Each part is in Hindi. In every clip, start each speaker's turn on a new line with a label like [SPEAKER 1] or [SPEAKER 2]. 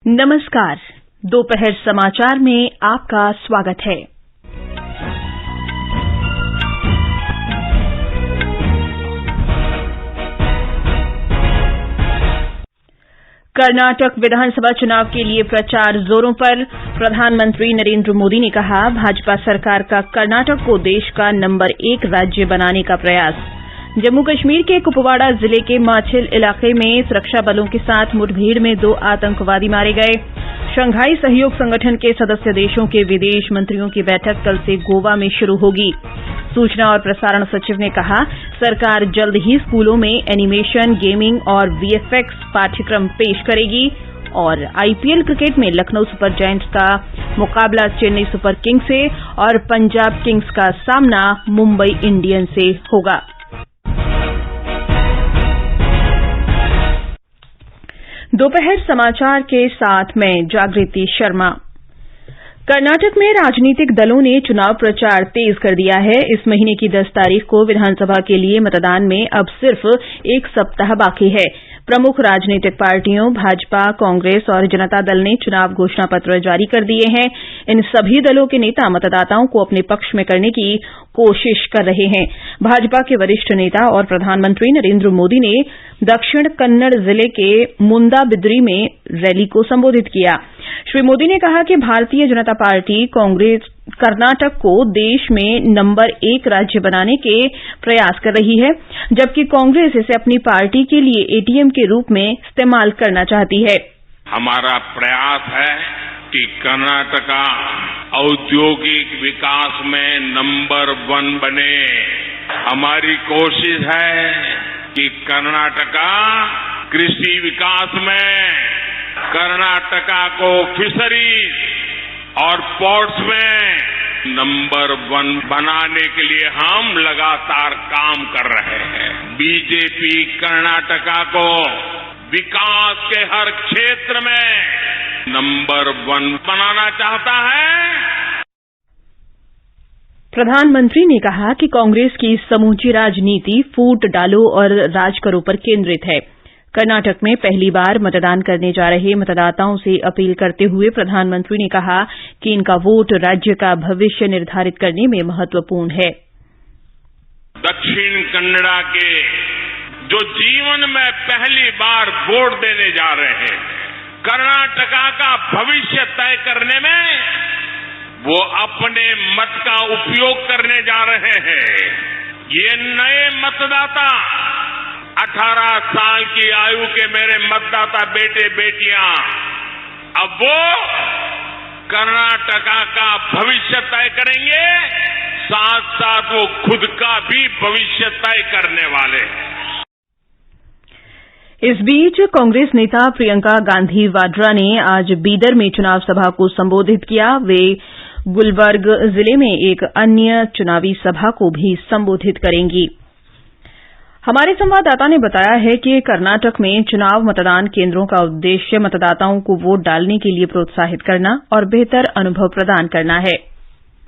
[SPEAKER 1] नमस्कार। दोपहर समाचार में आपका स्वागत है। कर्नाटक विधानसभा चुनाव के लिए प्रचार जोरों पर। प्रधानमंत्री नरेंद्र मोदी ने कहा, भाजपा सरकार का कर्नाटक को देश का नंबर 1 राज्य बनाने का प्रयास। जम्मू कश्मीर के कुपवाड़ा जिले के माछिल इलाके में सुरक्षा बलों के साथ मुठभेड़ में 2 आतंकवादी मारे गए। शंघाई सहयोग संगठन के सदस्य देशों के विदेश मंत्रियों की बैठक कल से गोवा में शुरू होगी। सूचना और प्रसारण सचिव ने कहा, सरकार जल्द ही स्कूलों में एनिमेशन, गेमिंग और वीएफएक्स पाठ्यक्रम पेश करेगी। और आईपीएल क्रिकेट में लखनऊ सुपर जायंट्स का मुकाबला चेन्नई सुपर किंग्स से और पंजाब किंग्स का सामना मुंबई इंडियंस से होगा। दोपहर समाचार के साथ मैं जागृति शर्मा। कर्नाटक में राजनीतिक दलों ने चुनाव प्रचार तेज कर दिया है। इस महीने की 10 तारीख को विधानसभा के लिए मतदान में अब सिर्फ 1 सप्ताह बाकी है। प्रमुख राजनीतिक पार्टियों भाजपा, कांग्रेस और जनता दल ने चुनाव घोषणा पत्र जारी कर दिए हैं। इन सभी दलों के नेता मतदाताओं को अपने पक्ष में करने की कोशिश कर रहे हैं। भाजपा के वरिष्ठ नेता और प्रधानमंत्री नरेंद्र मोदी ने दक्षिण कन्नड़ जिले के मुंदाबिद्री में रैली को संबोधित किया। श्री मोदी ने कहा कि भारतीय जनता पार्टी कांग्रेस कर्नाटक को देश में नंबर 1 राज्य बनाने के प्रयास कर रही है, जबकि कांग्रेस इसे अपनी पार्टी के लिए एटीएम के रूप में इस्तेमाल करना चाहती है।
[SPEAKER 2] हमारा प्रयास है कि कर्नाटका औद्योगिक विकास में नंबर 1 बने। हमारी कोशिश है कि कर्नाटका कृषि विकास में, कर्नाटका को फिशरीज और पोर्ट्स में नंबर 1 बनाने के लिए हम लगातार काम कर रहे हैं। बीजेपी कर्नाटका को विकास के हर क्षेत्र में नंबर 1 बनाना चाहता है।
[SPEAKER 1] प्रधानमंत्री ने कहा कि कांग्रेस की समूची राजनीति फूट डालो और राज करो पर केंद्रित है। कर्नाटक में पहली बार मतदान करने जा रहे मतदाताओं से अपील करते हुए प्रधानमंत्री ने कहा कि इनका वोट राज्य का भविष्य निर्धारित करने में महत्वपूर्ण है।
[SPEAKER 2] दक्षिण कन्नड़ा के जो जीवन में पहली बार वोट देने जा रहे हैं, कर्नाटका का भविष्य तय करने में वो अपने मत का उपयोग करने जा रहे हैं। ये नए मतदाता 18 साल की आयु के मेरे मतदाता बेटे बेटियां, अब वो कर्नाटका का भविष्य तय करेंगे, साथ साथ वो खुद का भी भविष्य तय करने वाले हैं।
[SPEAKER 1] इस बीच कांग्रेस नेता प्रियंका गांधी वाड्रा ने आज बीदर में चुनाव सभा को संबोधित किया। वे गुलबर्ग जिले में एक अन्य चुनावी सभा को भी संबोधित करेंगी। हमारे संवाददाता ने बताया है कि कर्नाटक में चुनाव मतदान केंद्रों का उद्देश्य मतदाताओं को वोट डालने के लिए प्रोत्साहित करना और बेहतर अनुभव प्रदान करना है।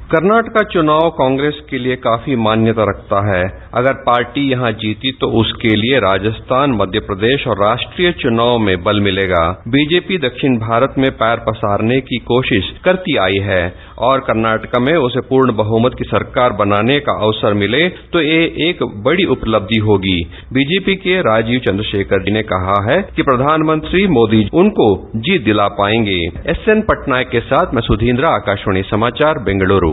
[SPEAKER 3] कर्नाटक चुनाव कांग्रेस के लिए काफी मान्यता रखता है। अगर पार्टी यहां जीती तो उसके लिए राजस्थान, मध्य प्रदेश और राष्ट्रीय चुनाव में बल मिलेगा। बीजेपी दक्षिण भारत में पैर पसारने की कोशिश करती आई है और कर्नाटक में उसे पूर्ण बहुमत की सरकार बनाने का अवसर मिले तो ये एक बड़ी उपलब्धि होगी। बीजेपी के राजीव चंद्रशेखर जी ने कहा है कि प्रधानमंत्री मोदी उनको जीत दिला पाएंगे। एसएन पटनायक के साथ मैं सुधींद्र, आकाशवाणी समाचार, बेंगलुरु।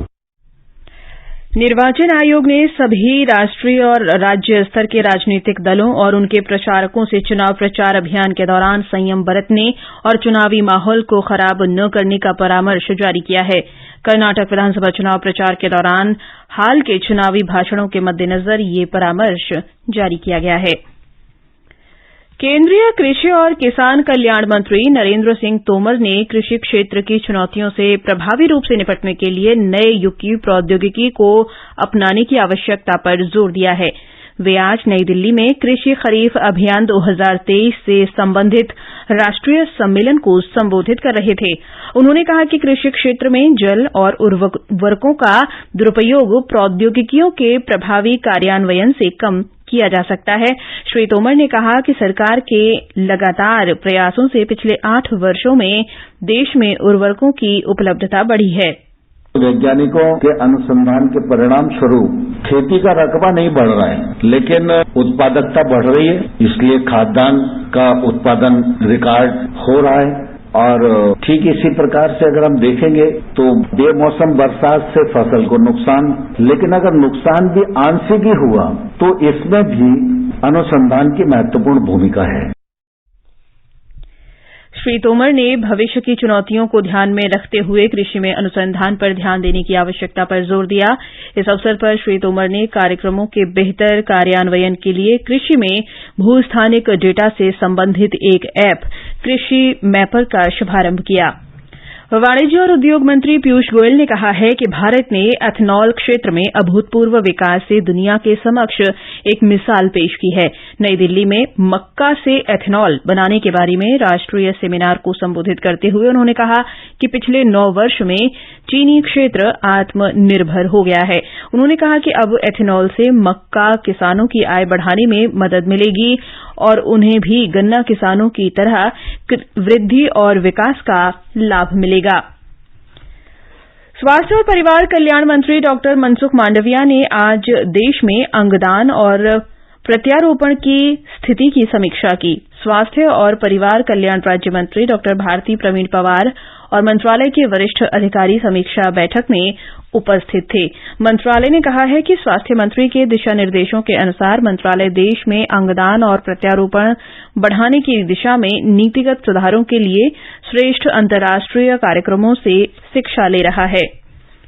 [SPEAKER 1] निर्वाचन आयोग ने सभी राष्ट्रीय और राज्य स्तर के राजनीतिक दलों और उनके प्रचारकों से चुनाव प्रचार अभियान के दौरान संयम बरतने और चुनावी माहौल को खराब न करने का परामर्श जारी किया है। कर्नाटक विधानसभा चुनाव प्रचार के दौरान हाल के चुनावी भाषणों के मद्देनजर ये परामर्श जारी किया गया है। केंद्रीय कृषि और किसान कल्याण मंत्री नरेंद्र सिंह तोमर ने कृषि क्षेत्र की चुनौतियों से प्रभावी रूप से निपटने के लिए नए युग की प्रौद्योगिकी को अपनाने की आवश्यकता पर जोर दिया है। वे आज नई दिल्ली में कृषि खरीफ अभियान 2023 से संबंधित राष्ट्रीय सम्मेलन को संबोधित कर रहे थे। उन्होंने कहा कि कृषि क्षेत्र में जल और उर्वरकों का दुरुपयोग प्रौद्योगिकियों के प्रभावी कार्यान्वयन से कम किया जा सकता है। श्री तोमर ने कहा कि सरकार के लगातार प्रयासों से पिछले 8 वर्षों में देश में उर्वरकों की उपलब्धता बढ़ी है।
[SPEAKER 4] वैज्ञानिकों के अनुसंधान के परिणाम स्वरूप खेती का रकबा नहीं बढ़ रहा है, लेकिन उत्पादकता बढ़ रही है। इसलिए खाद्यान्न का उत्पादन रिकॉर्ड हो रहा है। और ठीक इसी प्रकार से अगर हम देखेंगे तो बेमौसम बरसात से फसल को नुकसान, लेकिन अगर नुकसान भी आंशिक ही हुआ तो इसमें भी अनुसंधान की महत्वपूर्ण भूमिका है।
[SPEAKER 1] श्री तोमर ने भविष्य की चुनौतियों को ध्यान में रखते हुए कृषि में अनुसंधान पर ध्यान देने की आवश्यकता पर जोर दिया। इस अवसर पर श्री तोमर ने कार्यक्रमों के बेहतर कार्यान्वयन के लिए कृषि में भूस्थानिक डेटा से संबंधित एक ऐप कृषि मैपर का शुभारंभ किया। वाणिज्य और उद्योग मंत्री पीयूष गोयल ने कहा है कि भारत ने एथेनॉल क्षेत्र में अभूतपूर्व विकास से दुनिया के समक्ष एक मिसाल पेश की है। नई दिल्ली में मक्का से एथेनॉल बनाने के बारे में राष्ट्रीय सेमिनार को संबोधित करते हुए उन्होंने कहा कि पिछले 9 वर्ष में चीनी क्षेत्र आत्मनिर्भर हो गया है। उन्होंने कहा कि अब एथेनॉल से मक्का किसानों की आय बढ़ाने में मदद मिलेगी और उन्हें भी गन्ना किसानों की तरह वृद्धि और विकास का लाभ मिलेगा। स्वास्थ्य और परिवार कल्याण मंत्री डॉक्टर मनसुख मांडविया ने आज देश में अंगदान और प्रत्यारोपण की स्थिति की समीक्षा की। स्वास्थ्य और परिवार कल्याण राज्य मंत्री डॉक्टर भारती प्रवीण पवार और मंत्रालय के वरिष्ठ अधिकारी समीक्षा बैठक में उपस्थित थे। मंत्रालय ने कहा है कि स्वास्थ्य मंत्री के दिशा निर्देशों के अनुसार मंत्रालय देश में अंगदान और प्रत्यारोपण बढ़ाने की दिशा में नीतिगत सुधारों के लिए श्रेष्ठ अंतर्राष्ट्रीय कार्यक्रमों से शिक्षा ले रहा है।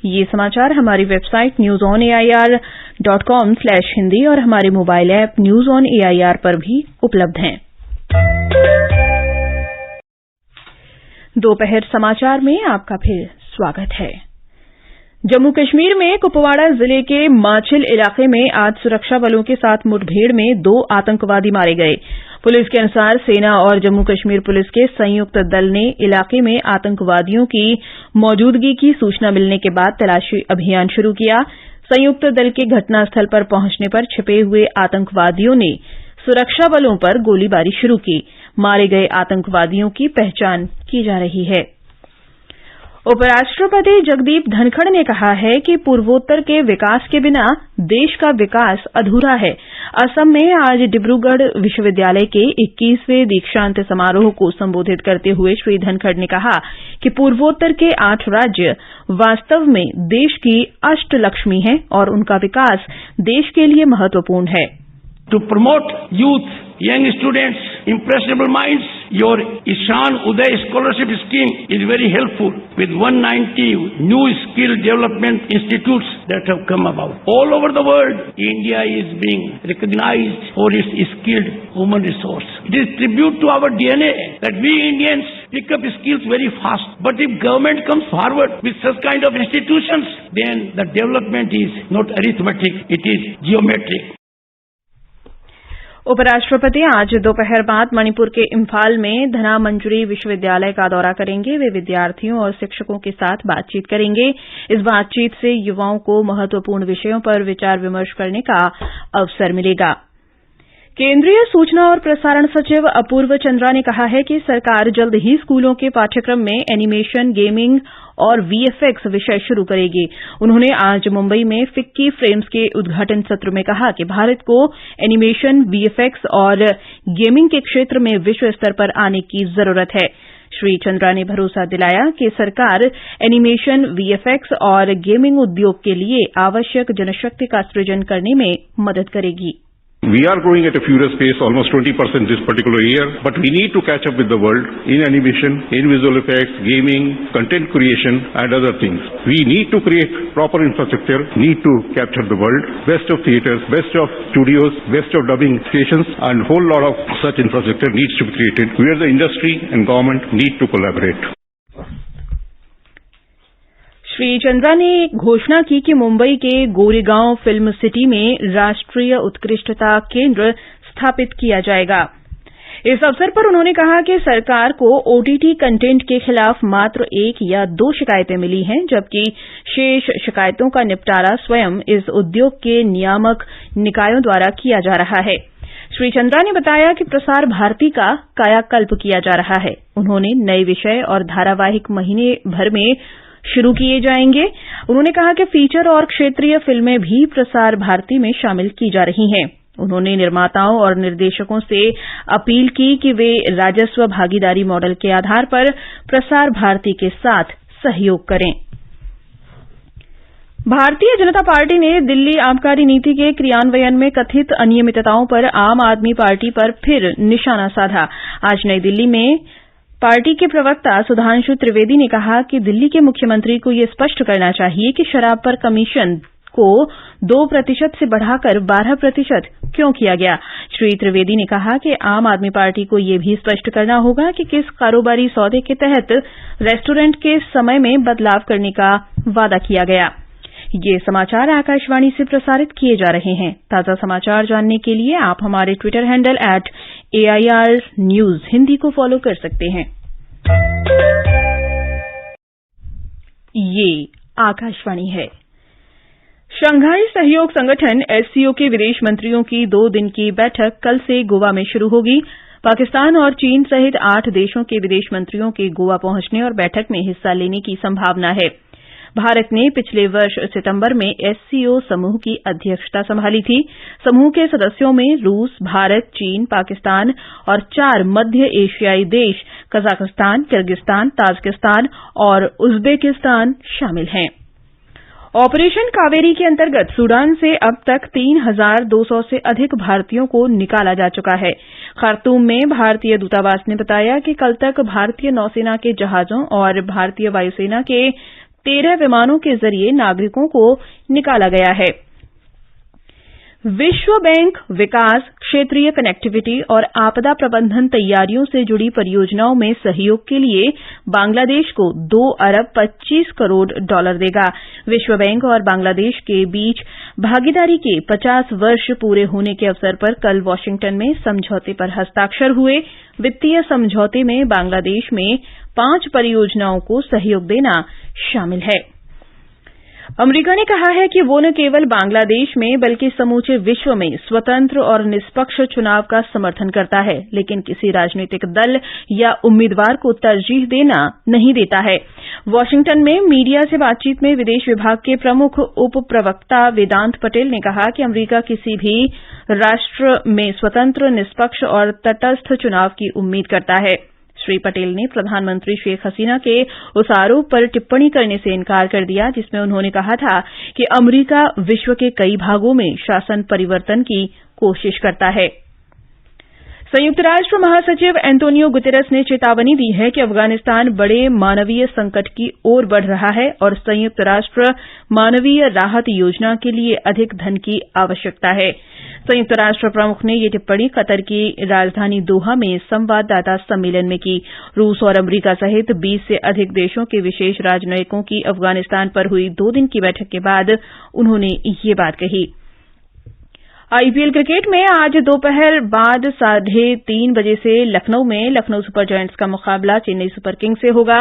[SPEAKER 1] ये समाचार हमारी वेबसाइट newsonair.com/hindi और हमारे mobile app news on AIR पर भी उपलब्ध हैं। दोपहर समाचार में आपका फिर स्वागत है। जम्मू कश्मीर में कुपवाड़ा जिले के माछिल इलाके में आज सुरक्षा बलों के साथ मुठभेड़ में 2 आतंकवादी मारे गए। पुलिस के अनुसार सेना और जम्मू कश्मीर पुलिस के संयुक्त दल ने इलाके में आतंकवादियों की मौजूदगी की सूचना मिलने के बाद तलाशी अभियान शुरू किया। संयुक्त दल के घटनास्थल पर पहुंचने पर छिपे हुए आतंकवादियों ने सुरक्षा बलों पर गोलीबारी शुरू की। मारे गए आतंकवादियों की पहचान की जा रही है। उपराष्ट्रपति जगदीप धनखड़ ने कहा है कि पूर्वोत्तर के विकास के बिना देश का विकास अधूरा है। असम में आज डिब्रूगढ़ विश्वविद्यालय के 21वें दीक्षांत समारोह को संबोधित करते हुए श्री धनखड़ ने कहा कि पूर्वोत्तर के 8 राज्य वास्तव में देश की अष्टलक्ष्मी हैं और उनका विकास देश के लिए महत्वपूर्ण है।
[SPEAKER 5] To promote youth, young students, impressionable minds, your Ishan Uday scholarship scheme is very helpful with 190 new skill development institutes that have come about. All over the world, India is being recognized for its skilled human resource. It is tribute to our DNA that we Indians pick up skills very fast. But if government comes forward with such kind of institutions, then the development is not arithmetic, it is geometric.
[SPEAKER 1] उपराष्ट्रपति आज दोपहर बाद मणिपुर के इम्फाल में धनामंजुरी विश्वविद्यालय का दौरा करेंगे। वे विद्यार्थियों और शिक्षकों के साथ बातचीत करेंगे। इस बातचीत से युवाओं को महत्वपूर्ण विषयों पर विचार विमर्श करने का अवसर मिलेगा। केंद्रीय सूचना और प्रसारण सचिव अपूर्व चंद्रा ने कहा है कि सरकार जल्द ही स्कूलों के पाठ्यक्रम में एनिमेशन, गेमिंग और वीएफएक्स विषय शुरू करेगी। उन्होंने आज मुंबई में फिक्की फ्रेम्स के उद्घाटन सत्र में कहा कि भारत को एनिमेशन, वीएफएक्स और गेमिंग के क्षेत्र में विश्व स्तर पर आने की जरूरत है। श्री चंद्रा ने भरोसा दिलाया कि सरकार एनिमेशन, वीएफएक्स और गेमिंग उद्योग के लिए आवश्यक जनशक्ति का सृजन करने में मदद करेगी।
[SPEAKER 6] We are growing at a furious pace, almost 20% this particular year, but we need to catch up with the world in animation, in visual effects, gaming, content creation and other things. We need to create proper infrastructure, need to capture the world, best of theatres, best of studios, best of dubbing stations and whole lot of such infrastructure needs to be created where the industry and government need to collaborate.
[SPEAKER 1] Shri Chandra ने घोषणा की कि मुंबई के गोरेगांव फिल्म सिटी में राष्ट्रीय उत्कृष्टता केंद्र स्थापित किया जाएगा। इस अवसर पर उन्होंने कहा कि सरकार को ओटीटी कंटेंट के खिलाफ मात्र 1 या 2 शिकायतें मिली हैं, जबकि शेष शिकायतों का निपटारा स्वयं इस उद्योग के नियामक निकायों द्वारा किया जा रहा है। श्री चंद्रा ने बताया कि प्रसार भारती का कायाकल्प किया जा रहा है। उन्होंने नए विषय और धारावाहिक महीने भर में शुरू किए जाएंगे। उन्होंने कहा कि फीचर और क्षेत्रीय फिल्में भी प्रसार भारती में शामिल की जा रही हैं। उन्होंने निर्माताओं और निर्देशकों से अपील की कि वे राजस्व भागीदारी मॉडल के आधार पर प्रसार भारती के साथ सहयोग करें। भारतीय जनता पार्टी ने दिल्ली आबकारी नीति के क्रियान्वयन में कथित अनियमितताओं पर आम आदमी पार्टी पर फिर निशाना साधा। आज नई दिल्ली में पार्टी के प्रवक्ता सुधांशु त्रिवेदी ने कहा कि दिल्ली के मुख्यमंत्री को यह स्पष्ट करना चाहिए कि शराब पर कमीशन को 2% से बढ़ाकर 12% क्यों किया गया। श्री त्रिवेदी ने कहा कि आम आदमी पार्टी को यह भी स्पष्ट करना होगा कि किस कारोबारी सौदे के तहत रेस्टोरेंट के समय में बदलाव करने का वादा किया गया। ये समाचार आकाशवाणी से प्रसारित किए जा रहे हैं। ताजा समाचार जानने के लिए आप हमारे Twitter handle @AIR News Hindi को फॉलो कर सकते हैं। ये आकाशवाणी है। शंघाई सहयोग संगठन SCO के विदेश मंत्रियों की 2 दिन की बैठक कल से गोवा में शुरू होगी। पाकिस्तान और चीन सहित 8 देशों के विदेश मंत्रियों के गोवा पहुंचने और बैठक में हिस्सा लेने की संभावना है। भारत ने पिछले वर्ष सितंबर में SCO समूह की अध्यक्षता संभाली थी। समूह के सदस्यों में रूस, भारत, चीन, पाकिस्तान और 4 मध्य एशियाई देश कजाकिस्तान, किर्गिस्तान, ताजिकिस्तान और उज्बेकिस्तान शामिल हैं। ऑपरेशन कावेरी के अंतर्गत सूडान से अब तक 3,200 से अधिक भारतीयों को निकाला जा चुका है। खार्तूम में भारतीय दूतावास ने बताया कि कल तक भारतीय नौसेना के जहाजों और भारतीय वायुसेना के 13 विमानों के जरिए नागरिकों को निकाला गया है। विश्व बैंक विकास, क्षेत्रीय कनेक्टिविटी और आपदा प्रबंधन तैयारियों से जुड़ी परियोजनाओं में सहयोग के लिए बांग्लादेश को $2 अरब 25 करोड़ देगा। विश्व बैंक और बांग्लादेश के बीच भागीदारी के 50 वर्ष पूरे होने के अवसर पर कल वाशिंगटन में समझौते पर हस्ताक्षर हुए। वित्तीय समझौते में बांग्लादेश में 5 परियोजनाओं को सहयोग देना शामिल है। अमेरिका ने कहा है कि वो न केवल बांग्लादेश में बल्कि समूचे विश्व में स्वतंत्र और निष्पक्ष चुनाव का समर्थन करता है, लेकिन किसी राजनीतिक दल या उम्मीदवार को तरजीह देना नहीं देता है। वाशिंगटन में मीडिया से बातचीत में विदेश विभाग के प्रमुख उप प्रवक्ता वेदांत पटेल ने कहा कि अमेरिका किसी भी राष्ट्र में स्वतंत्र, निष्पक्ष और तटस्थ चुनाव की उम्मीद करता है। श्री पटेल ने प्रधानमंत्री शेख हसीना के उस आरोप पर टिप्पणी करने से इनकार कर दिया जिसमें उन्होंने कहा था कि अमेरिका विश्व के कई भागों में शासन परिवर्तन की कोशिश करता है। संयुक्त राष्ट्र महासचिव एंटोनियो गुतेरस ने चेतावनी दी है कि अफगानिस्तान बड़े मानवीय संकट की ओर बढ़ रहा है और संयुक्त राष्ट्र मानवीय राहत योजना के लिए अधिक धन की आवश्यकता है। संयुक्त राष्ट्र प्रमुख ने ये टिप्पणी कतर की राजधानी दोहा में संवाददाता सम्मेलन में की। रूस और अमेरिका सहित 20 से अधिक देशों के विशेष राजनयिकों की अफगानिस्तान पर हुई 2 दिन की बैठक के बाद उन्होंने ये बात कही। आईपीएल क्रिकेट में आज दोपहर बाद 3:30 बजे से लखनऊ में लखनऊ सुपर जायंट्स का मुकाबला चेन्नई सुपर किंग्स से होगा।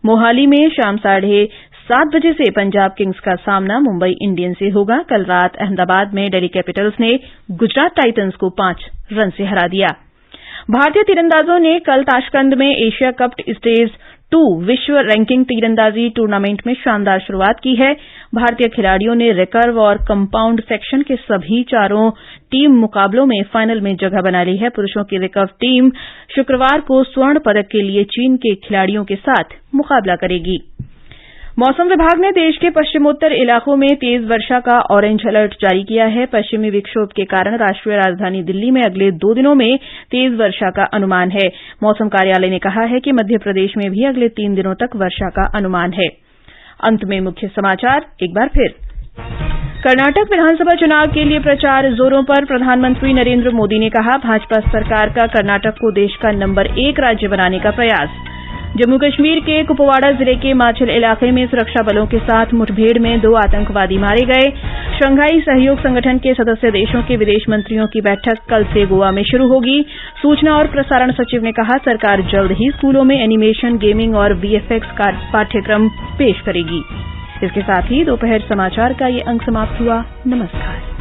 [SPEAKER 1] मोहाली में शाम 7:30 बजे से पंजाब किंग्स का सामना मुंबई इंडियंस से होगा। कल रात अहमदाबाद में दिल्ली कैपिटल्स ने गुजरात टाइटंस को 5 रन से हरा दिया। भारतीय तीरंदाजों ने कल ताशकंद में एशिया कप स्टेज 2 विश्व रैंकिंग तीरंदाजी टूर्नामेंट में शानदार शुरुआत की है। भारतीय खिलाड़ियों ने रिकर्व और कंपाउंड सेक्शन के सभी 4 टीम मुकाबलों में फाइनल में जगह बना ली है। पुरुषों की रिकर्व टीम शुक्रवार को स्वर्ण पदक के लिए चीन के खिलाड़ियों के साथ मुकाबला करेगी। मौसम विभाग ने देश के पश्चिमोत्तर इलाकों में तेज वर्षा का ऑरेंज अलर्ट जारी किया है। पश्चिमी विक्षोभ के कारण राष्ट्रीय राजधानी दिल्ली में अगले 2 दिनों में तेज वर्षा का अनुमान है। मौसम कार्यालय ने कहा है कि मध्य प्रदेश में भी अगले 3 दिनों तक वर्षा का अनुमान है। अंत में मुख्य समाचार एक बार फिर। कर्नाटक विधानसभा चुनाव के लिए प्रचार जोरों पर। प्रधानमंत्री नरेंद्र मोदी ने कहा, भाजपा सरकार का कर्नाटक को देश का नंबर 1 राज्य बनाने का प्रयास। जम्मू कश्मीर के कुपवाड़ा जिले के माछिल इलाके में सुरक्षा बलों के साथ मुठभेड़ में 2 आतंकवादी मारे गए। शंघाई सहयोग संगठन के सदस्य देशों के विदेश मंत्रियों की बैठक कल से गोवा में शुरू होगी। सूचना और प्रसारण सचिव ने कहा, सरकार जल्द ही स्कूलों में एनिमेशन, गेमिंग और वीएफएक्स का पाठ्यक्रम पेश करेगी। इसके साथ ही दोपहर समाचार का ये अंक समाप्त हुआ। नमस्कार।